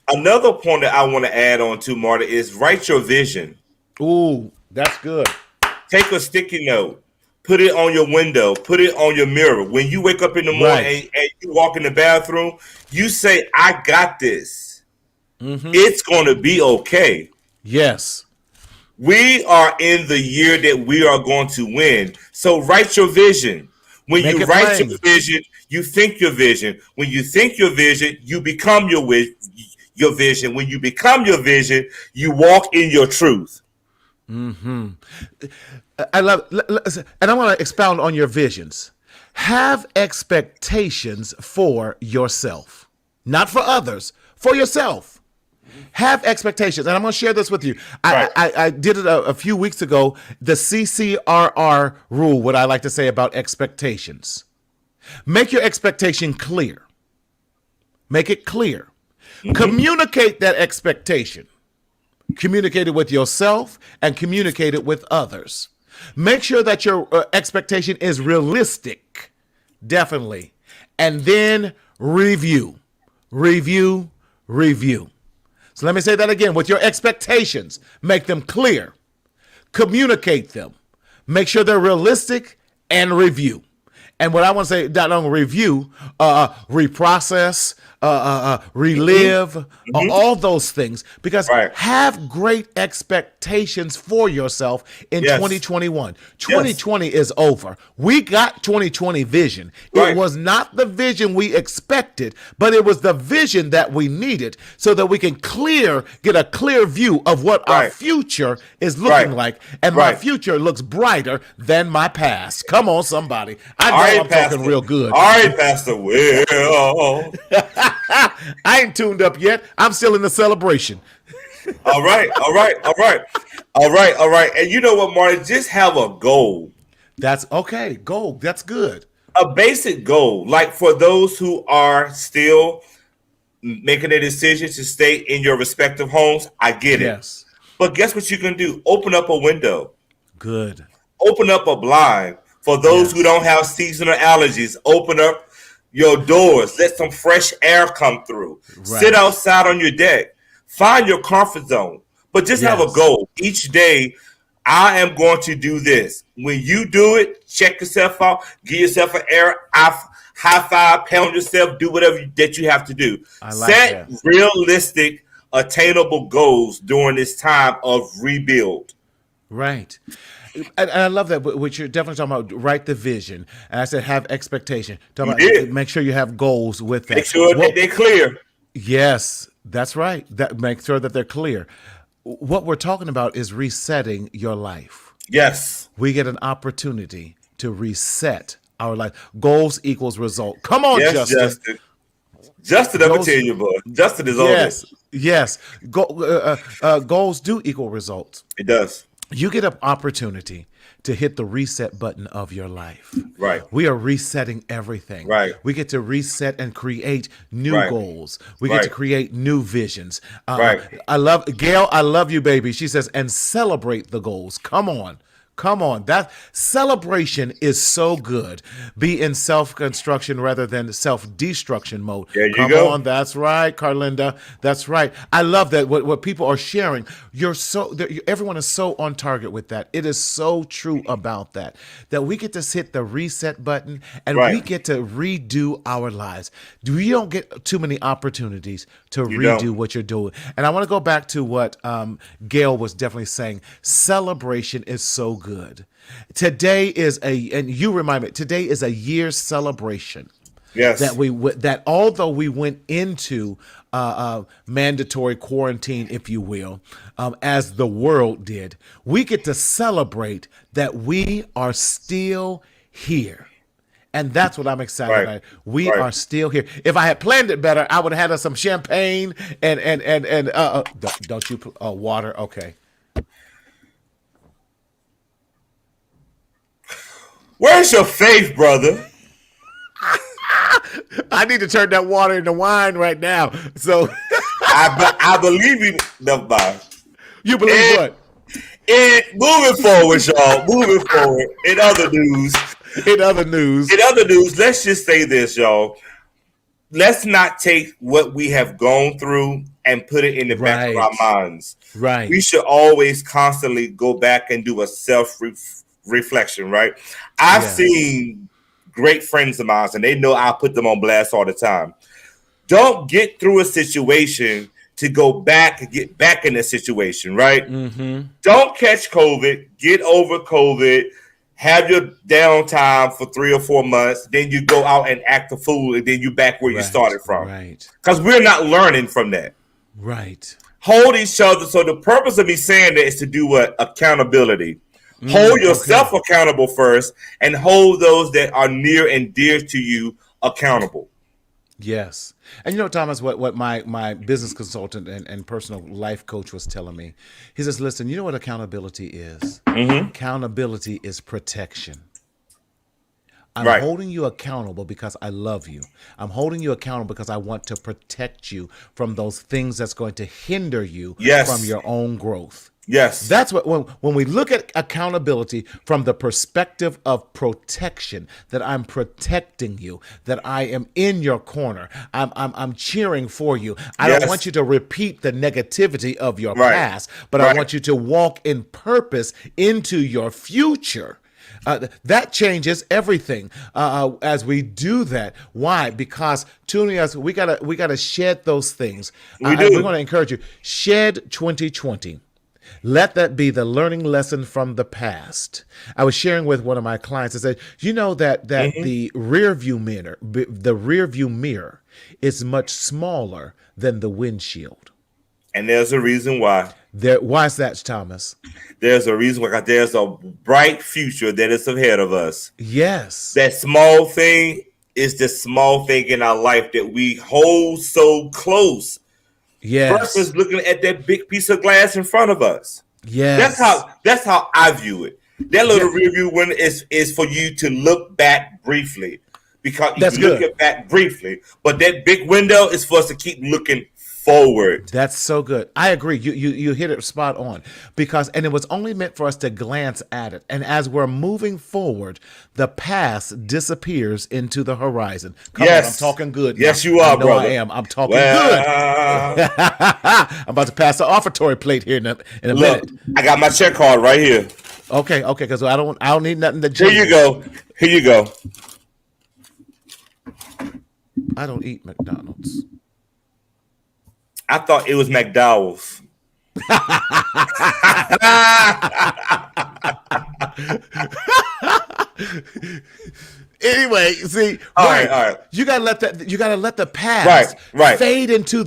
Another point that I want to add on to, Marta, is write your vision. Ooh, that's good. Take a sticky note. Put it on your window. Put it on your mirror. When you wake up in the morning and you walk in the bathroom, you say, I got this. It's going to be okay. Yes. We are in the year that we are going to win. So write your vision. When you write your vision, you think your vision. When you think your vision, you become your vision. When you become your vision, you walk in your truth. I love, and I want to expound on your visions. Have expectations for yourself, not for others, for yourself. Have expectations, and I'm going to share this with you. I did it a few weeks ago. The CCRR rule. What I like to say about expectations: make your expectation clear. Make it clear. Communicate that expectation. Communicate it with yourself and communicate it with others. Make sure that your expectation is realistic, definitely. And then review. So let me say that again. With your expectations, make them clear. Communicate them. Make sure they're realistic and review. And what I want to say, not only review, reprocess, relive, all those things, because have great expectations for yourself in 2021. 2020 is over. We got 2020 vision. It was not the vision we expected, but it was the vision that we needed so that we can get a clear view of what our future is looking like. And my future looks brighter than my past. Come on, somebody. I know I'm talking real good. All right, Pastor Will. I ain't tuned up yet. I'm still in the celebration. All right. And you know what, Marty? Just have a goal. That's okay. Goal. That's good. A basic goal. Like for those who are still making a decision to stay in your respective homes, I get it. Yes. But guess what you can do? Open up a window. Good. Open up a blind. For those who don't have seasonal allergies, open up your doors. Let some fresh air come through. Sit outside on your deck. Find your comfort zone. But just have a goal. Each day, I am going to do this. When you do it, check yourself out. Give yourself an air high five. Pound yourself. Do whatever that you have to do. Set realistic, attainable goals during this time of rebuild. Right. And I love that, which you're definitely talking about. Write the vision, and I said have expectation. Make sure you have goals with that. Make sure that they're clear. Yes, that's right. Make sure that they're clear. What we're talking about is resetting your life. Yes, we get an opportunity to reset our life. Goals equals result. Come on, Yes, Justin. Justin, I'm gonna tell you, boy. Justin is on it. Yes. Goals do equal results. It does. You get an opportunity to hit the reset button of your life. Right. We are resetting everything. Right. We get to reset and create new Right. goals. We get to Right. create new visions. Right. I love Gail. I love you, baby. She says, and celebrate the goals. Come on. Come on. That celebration is so good. Be in self-construction rather than self-destruction mode. There you Come go. on. That's right, Carlinda. That's right. I love that. What people are sharing. Everyone is so on target with that. It is so true about that we get to hit the reset button and Right. we get to redo our lives. You don't get too many opportunities to You redo don't. what you're doing. And I want to go back to what Gail was definitely saying. Celebration is so good. Today is and you remind me, today is a year celebration. Yes. That although we went into mandatory quarantine, if you will, as the world did, we get to celebrate that we are still here. And that's what I'm excited Right. about. We Right. are still here. If I had planned it better, I would have had us some champagne and don't you water? Okay. Where's your faith, brother? I need to turn that water into wine right now. So I believe you. Never mind. you believe And- what? And moving forward, y'all. Moving forward. In other news, let's just say this, y'all. Let's not take what we have gone through and put it in the back of our minds. Right. We should always constantly go back and do a self-reflection, right? I've seen great friends of mine, and they know I put them on blast all the time. Don't get through a situation to get back in a situation, right? Mm-hmm. Don't catch COVID, get over COVID, have your downtime for 3 or 4 months, then you go out and act a fool, and then you back where you started from. Right. Because we're not learning from that. Right. Hold each other. So the purpose of me saying that is to do what? Accountability. Hold yourself accountable first, and hold those that are near and dear to you accountable. Yes. And you know, Thomas, what my business consultant and personal life coach was telling me? He says, listen, you know what accountability is? Mm-hmm. Accountability is protection. I'm Right. holding you accountable because I love you. I'm holding you accountable because I want to protect you from those things that's going to hinder you from your own growth. Yes. That's what when we look at accountability from the perspective of protection, that I'm protecting you, that I am in your corner. I'm cheering for you. I don't want you to repeat the negativity of your past, but I want you to walk in purpose into your future. That changes everything as we do that. Why? Because tuning us, we gotta shed those things. We do. We're going to encourage you. Shed 2020. Let that be the learning lesson from the past. I was sharing with one of my clients. I said, you know that the rear view mirror is much smaller than the windshield. And there's a reason why. Why is that, Thomas? There's a reason why. There's a bright future that is ahead of us. Yes. That small thing is the small thing in our life that we hold so close. Yes. Versus looking at that big piece of glass in front of us. Yes. That's how I view it. That little review window is for you to look back briefly, because you can look it back briefly, but that big window is for us to keep looking forward. That's so good. I agree. You hit it spot on, and it was only meant for us to glance at it. And as we're moving forward, the past disappears into the horizon. Come on, I'm talking good. Yes, now. you are, I know brother. I am. I'm talking good. I'm about to pass the offertory plate here in a minute. I got my check card right here. Okay, because I don't need nothing to. Here you go. I don't eat McDonald's. I thought it was McDowell's. Anyway, see, All right. right, all right. You gotta let that. You gotta let the Right, past right. fade into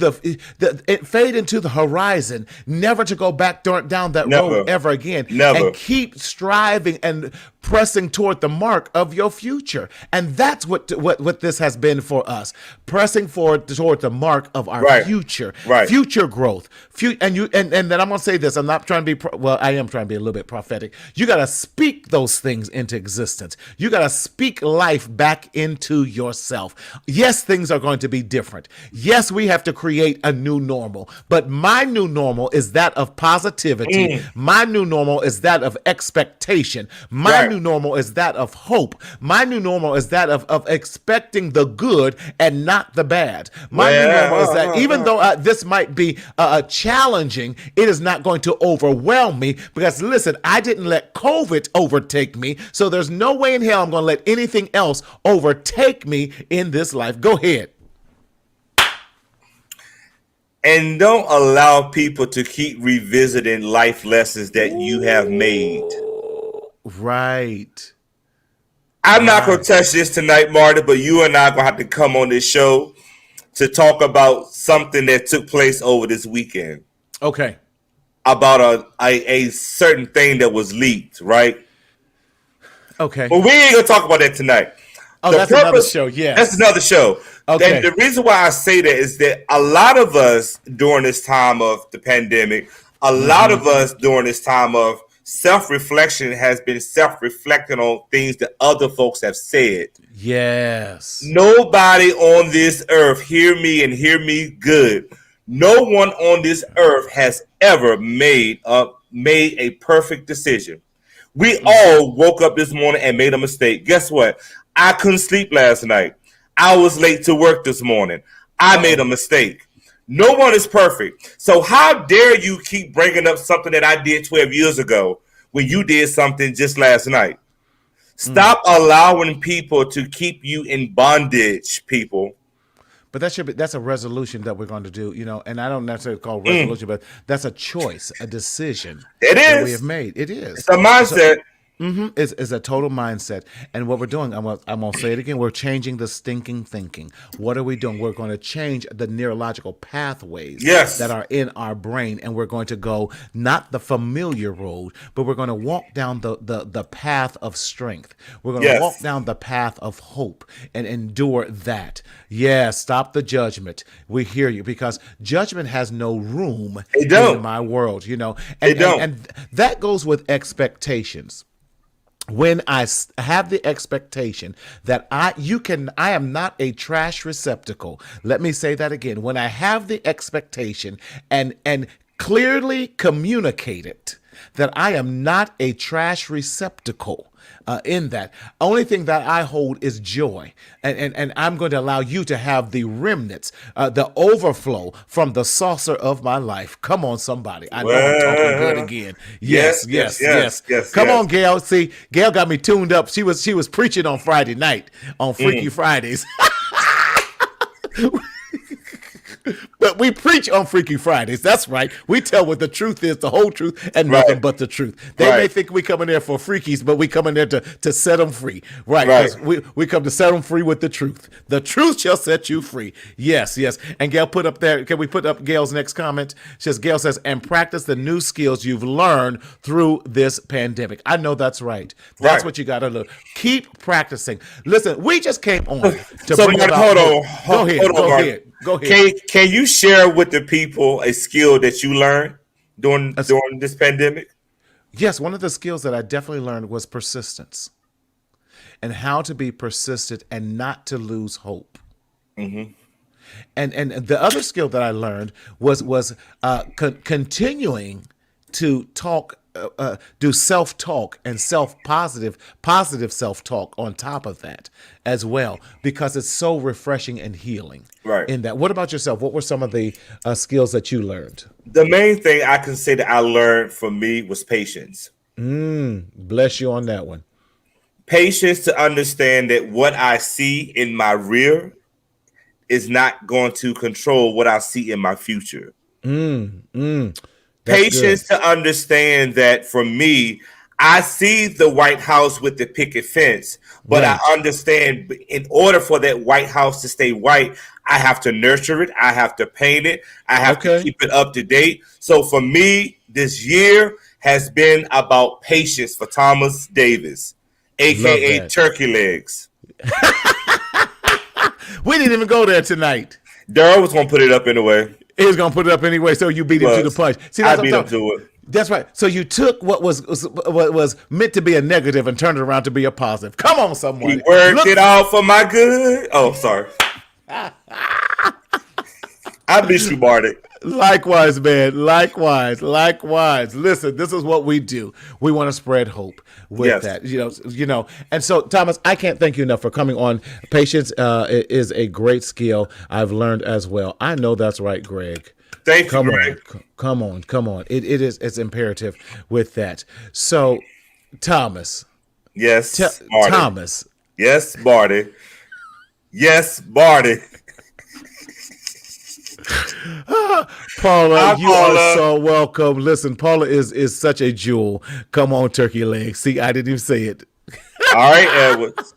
fade into the horizon, never to go back down that road Never, ever again, and never. keep striving and pressing toward the mark of your future. And that's what this has been for us, pressing forward toward the mark of our Right, right. future growth. And then I'm gonna say this. I'm not trying to be well. I am trying to be a little bit prophetic. You gotta speak those things into existence. You gotta speak life back into yourself. Yes, things are going to be different. Yes, we have to create a new normal. But my new normal is that of positivity. My new normal is that of expectation. My Right. new normal is that of hope. My new normal is that of expecting the good and not the bad. My new normal is that even though this might be challenging, it is not going to overwhelm me because, listen, I didn't let COVID overtake me, so there's no way in hell I'm going to let anything else overtake me in this life. Go ahead. And don't allow people to keep revisiting life lessons that you have made. Right. I'm not going to touch this tonight, Marty, but you and I are going to have to come on this show to talk about something that took place over this weekend. Okay. About a certain thing that was leaked, right? Okay. But we ain't going to talk about that tonight. Oh, that's another show, yes. That's another show. Okay. And the reason why I say that is that a lot of us during this time of the pandemic, a lot of us during this time of self-reflection has been self-reflecting on things that other folks have said. Yes. Nobody on this earth, hear me and hear me good. No one on this earth has ever made a perfect decision. We all woke up this morning and made a mistake. Guess what? I couldn't sleep last night. I was late to work this morning. I made a mistake. No one is perfect. So how dare you keep bringing up something that I did 12 years ago when you did something just last night? Stop allowing people to keep you in bondage, people. But that's a resolution that we're going to do, and I don't necessarily call it resolution, but that's a choice, a decision It that is. we have made. It is. It's a mindset. Is a total mindset. And what we're doing, I'm going to say it again, we're changing the stinking thinking. What are we doing? We're going to change the neurological pathways that are in our brain, and we're going to go not the familiar road, but we're going to walk down the path of strength. We're going to walk down the path of hope and endure that. Yeah, stop the judgment. We hear you, because judgment has no room in my world, and that goes with expectations. When I have the expectation that I am not a trash receptacle. Let me say that again. When I have the expectation and clearly communicate it that I am not a trash receptacle, in that, only thing that I hold is joy, and I'm going to allow you to have the remnants, the overflow from the saucer of my life. Come on, somebody! I know I'm talking good again. Yes. Come on, Gail. See, Gail got me tuned up. She was preaching on Friday night on Freaky Fridays. But we preach on Freaky Fridays. That's right. We tell what the truth is, the whole truth, and nothing but the truth. They may think we come in there for freakies, but we come in there to set them free. Right. We come to set them free with the truth. The truth shall set you free. Yes. And Gail put up there, can we put up Gail's next comment? Gail says, and practice the new skills you've learned through this pandemic. I know that's right. That's what you got to do. Keep practicing. Listen, we just came on to bring about hope. Go ahead. Go ahead. Can you share with the people a skill that you learned during this pandemic? Yes, one of the skills that I definitely learned was persistence, and how to be persistent and not to lose hope. And the other skill that I learned was continuing to talk. Do self-talk and positive self-talk on top of that as well, because it's so refreshing and healing. Right. In that. What about yourself? What were some of the skills that you learned? The main thing I can say that I learned from me was patience. Bless you on that one. Patience to understand that what I see in my rear is not going to control what I see in my future. Patience to understand that for me, I see the White House with the picket fence, but I understand in order for that White House to stay white, I have to nurture it. I have to paint it. I have to keep it up to date. So for me, this year has been about patience for Thomas Davis, a.k.a. Turkey Legs. We didn't even go there tonight. Daryl was going to put it up anyway. He was going to put it up anyway, so you beat him to the punch. See, I beat him to it. That's right. So you took what was meant to be a negative and turned it around to be a positive. Come on, someone. He worked it out for my good. Oh, sorry. I miss you, Marty. Likewise, man. Likewise. Listen, this is what we do. We want to spread hope with that. You know. And so, Thomas, I can't thank you enough for coming on. Patience is a great skill I've learned as well. I know that's right, Greg. Thank you, Greg. Come on. It's imperative with that. So, Thomas. Yes, Marty. Thomas. Yes, Marty. Yes, Marty. Paula, you are so welcome. Listen, Paula is such a jewel. Come on, Turkey Leg. See, I didn't even say it. All right, Edwards.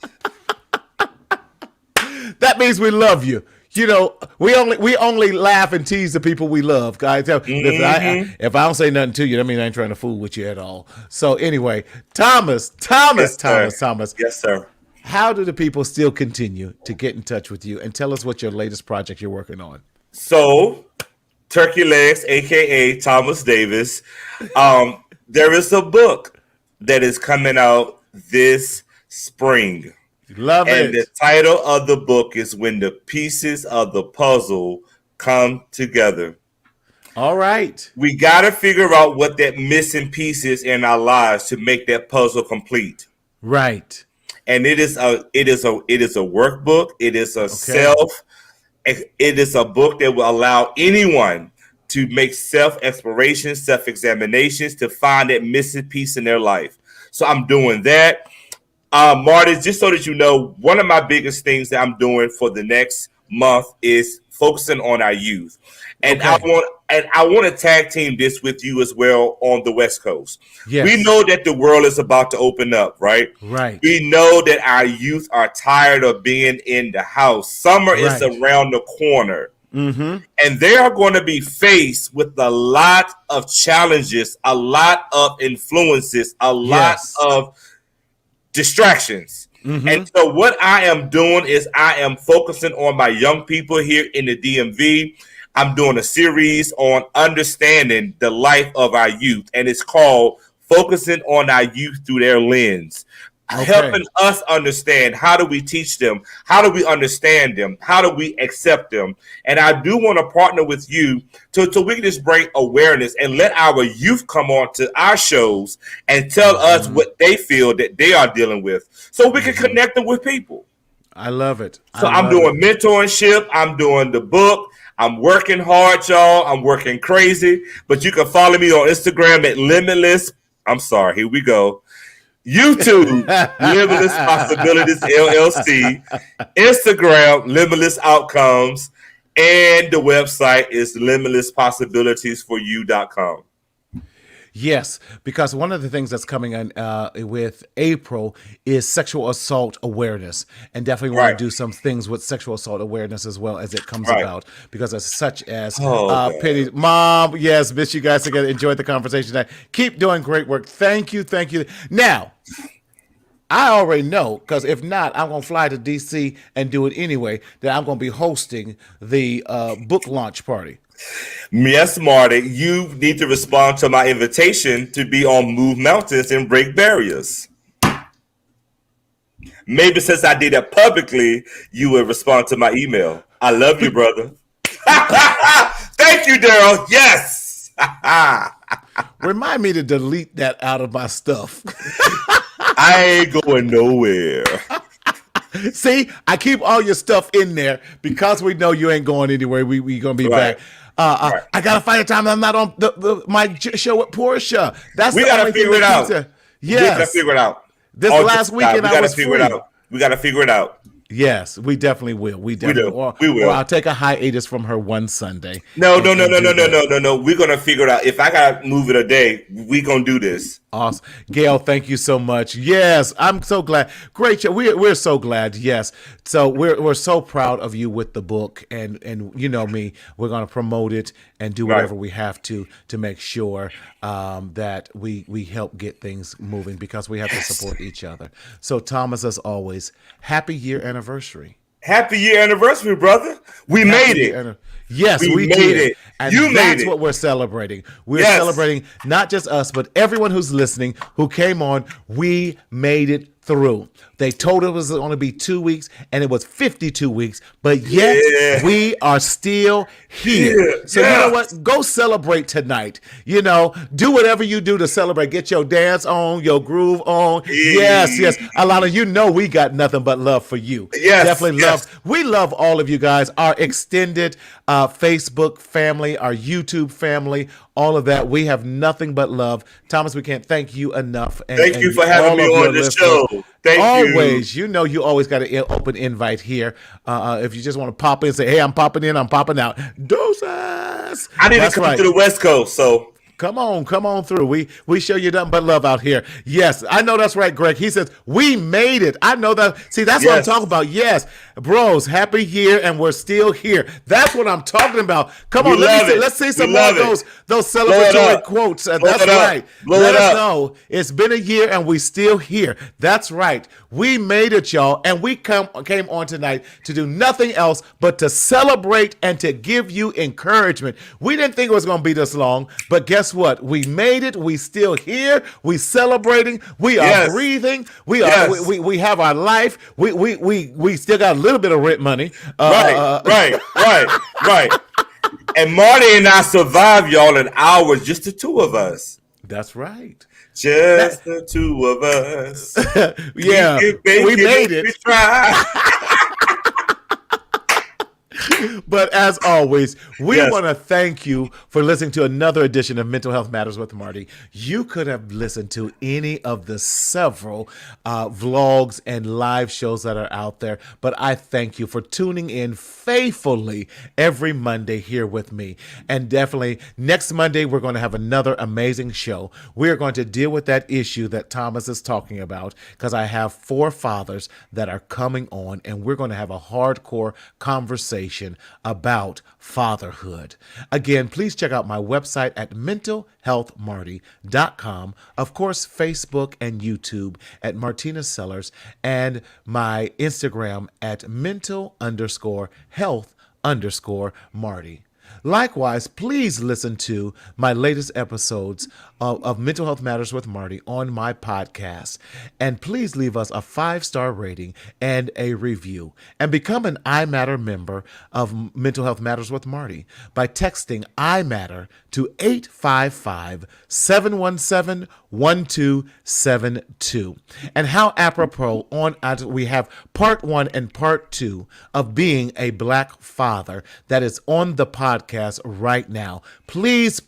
That means we love you. You know, we only laugh and tease the people we love. Guys, if I don't say nothing to you, that means I ain't trying to fool with you at all. So anyway, Thomas. Yes, sir. How do the people still continue to get in touch with you? And tell us what your latest project you're working on. So, Turkey Legs, a.k.a. Thomas Davis, there is a book that is coming out this spring. Love it. And the title of the book is When the Pieces of the Puzzle Come Together. All right. We got to figure out what that missing piece is in our lives to make that puzzle complete. Right. And it is a workbook. It is It is a book that will allow anyone to make self-exploration, self-examinations to find that missing piece in their life. So I'm doing that. Marty, just so that you know, one of my biggest things that I'm doing for the next month is focusing on our youth. And I want to tag team this with you as well on the West Coast. Yes. We know that the world is about to open up, right? Right. We know that our youth are tired of being in the house. Summer is around the corner. Mm-hmm. And they are going to be faced with a lot of challenges, a lot of influences, a lot of distractions. Mm-hmm. And so what I am doing is I am focusing on my young people here in the DMV. I'm doing a series on understanding the life of our youth, and it's called Focusing on Our Youth Through Their Lens. Helping us understand, how do we teach them? How do we understand them? How do we accept them? And I do want to partner with you so we can just bring awareness and let our youth come on to our shows and tell us what they feel that they are dealing with so we can connect them with people. I love it. So I'm doing mentorship. I'm doing the book. I'm working hard, y'all. I'm working crazy. But you can follow me on Instagram at Limitless. I'm sorry. Here we go. YouTube, Limitless Possibilities LLC. Instagram, Limitless Outcomes. And the website is limitlesspossibilitiesforyou.com. Yes, because one of the things that's coming in with April is sexual assault awareness, and definitely want to do some things with sexual assault awareness as well as it comes about, because it's such as Penny, Mom, yes, miss you guys together. Enjoyed the conversation tonight. Keep doing great work. Thank you. Now, I already know, because if not, I'm going to fly to D.C. and do it anyway, that I'm going to be hosting the book launch party. Yes, Marty, you need to respond to my invitation to be on Move Mountains and Break Barriers. Maybe since I did that publicly, you would respond to my email. I love you, brother. Thank you, Daryl. Yes. Remind me to delete that out of my stuff. I ain't going nowhere. See, I keep all your stuff in there because we know you ain't going anywhere. We gonna be back. I gotta find a time I'm not on my show with Portia. That's we gotta figure it out. Yes, we gotta figure it out. This last weekend I was free. We gotta figure it out. Yes, we definitely will. We definitely will. We will. Or I'll take a hiatus from her one Sunday. No. We're gonna figure it out. If I gotta move it a day, we gonna do this. Awesome. Gail, thank you so much. Yes, I'm so glad. Great show. We're so glad. Yes. So we're so proud of you with the book, and you know me, we're going to promote it and do whatever we have to make sure that we help get things moving, because we have to support each other. So Thomas, as always, happy year anniversary. Happy year anniversary, brother. We made it. Yes, we made it. And that's what we're celebrating. We're celebrating not just us, but everyone who's listening, who came on. We made it through. They told us it was going to be 2 weeks, and it was 52 weeks, but yet we are still here. So you know what? Go celebrate tonight. You know, do whatever you do to celebrate. Get your dance on, your groove on. Yes. Alana, you know we got nothing but love for you. Definitely love. We love all of you guys, our extended Facebook family, our YouTube family, all of that. We have nothing but love. Thomas, we can't thank you enough. Thank you for having me on the show. Thank you. Always. You know, you always got an open invite here. If you just want to pop in and say, hey, I'm popping in, I'm popping out. Doses. I didn't come to the West Coast, so. Come on through. We show you nothing but love out here. Yes, I know that's right, Greg. He says, we made it. I know that. See, that's what I'm talking about. Yes, bros, happy year, and we're still here. That's what I'm talking about. Come on, let's see some more of those celebratory quotes. That's right. Let us know. It's been a year, and we still here. That's right. We made it, y'all, and we came on tonight to do nothing else but to celebrate and to give you encouragement. We didn't think it was going to be this long, but guess what? We made it. We still here. We celebrating. We are breathing. We are. We have our life. We still got a little bit of rent money. Right. And Marty and I survived, y'all, in hours. Just the two of us. That's right. Just the two of us. We made it. We tried. But as always, we want to thank you for listening to another edition of Mental Health Matters with Marty. You could have listened to any of the several vlogs and live shows that are out there, but I thank you for tuning in faithfully every Monday here with me. And definitely next Monday, we're going to have another amazing show. We're going to deal with that issue that Thomas is talking about, because I have 4 fathers that are coming on, and we're going to have a hardcore conversation about fatherhood. Again, please check out my website at mentalhealthmarty.com. Of course, Facebook and YouTube at Martina Sellers, and my Instagram at mental_health_Marty. Likewise, please listen to my latest episodes of Mental Health Matters with Marty on my podcast. And please leave us a 5-star rating and a review. And become an iMatter member of Mental Health Matters with Marty by texting iMatter to 855-717-1272. And how apropos, we have part 1 and part 2 of being a Black father that is on the podcast right now. Please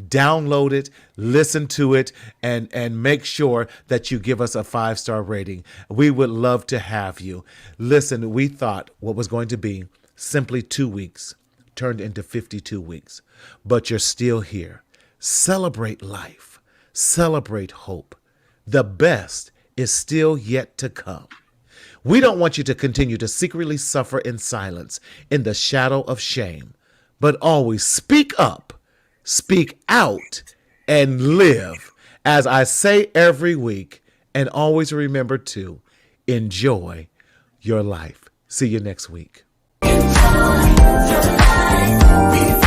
download it, listen to it, and make sure that you give us a 5-star rating. We would love to have you. Listen, we thought what was going to be simply 2 weeks turned into 52 weeks, but you're still here. Celebrate life. Celebrate hope. The best is still yet to come. We don't want you to continue to secretly suffer in silence, in the shadow of shame, but always speak up, speak out, and live. As I say every week, and always remember to enjoy your life. See you next week. Enjoy your life.